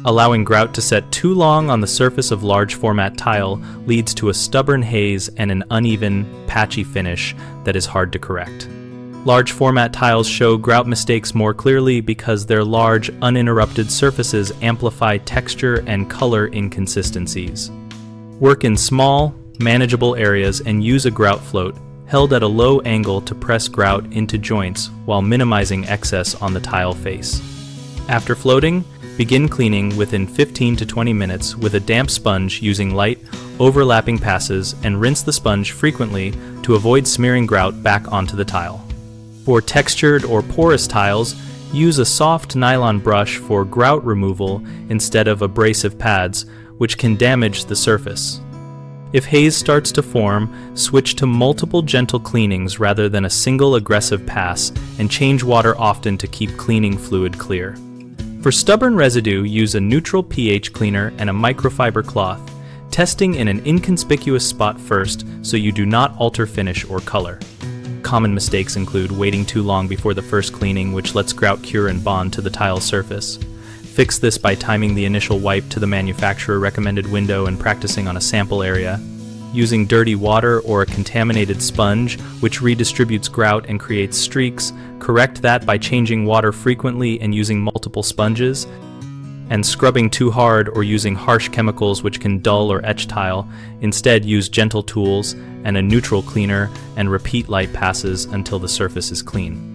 Allowing grout to set too long on the surface of large format tile leads to a stubborn haze and an uneven, patchy finish that is hard to correct. Large format tiles show grout mistakes more clearly because their large, uninterrupted surfaces amplify texture and color inconsistencies. Work in small, manageable areas and use a grout float held at a low angle to press grout into joints while minimizing excess on the tile face. After floating, begin cleaning within 15 to 20 minutes with a damp sponge using light, overlapping passes, and rinse the sponge frequently to avoid smearing grout back onto the tile. For textured or porous tiles, use a soft nylon brush for grout removal instead of abrasive pads, which can damage the surface. If haze starts to form, switch to multiple gentle cleanings rather than a single aggressive pass, and change water often to keep cleaning fluid clear. For stubborn residue, use a neutral pH cleaner and a microfiber cloth, testing in an inconspicuous spot first so you do not alter finish or color. Common mistakes include waiting too long before the first cleaning, which lets grout cure and bond to the tile surface. Fix this by timing the initial wipe to the manufacturer recommended window and practicing on a sample area. Using dirty water or a contaminated sponge, which redistributes grout and creates streaks, correct that by changing water frequently and using multiple sponges. And scrubbing too hard or using harsh chemicals which can dull or etch tile. Instead, use gentle tools and a neutral cleaner and repeat light passes until the surface is clean.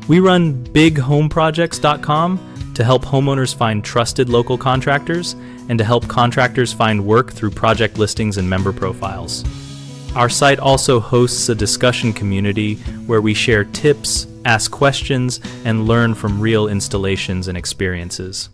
We run bighomeprojects.com to help homeowners find trusted local contractors and to help contractors find work through project listings and member profiles. Our site also hosts a discussion community where we share tips, ask questions, and learn from real installations and experiences.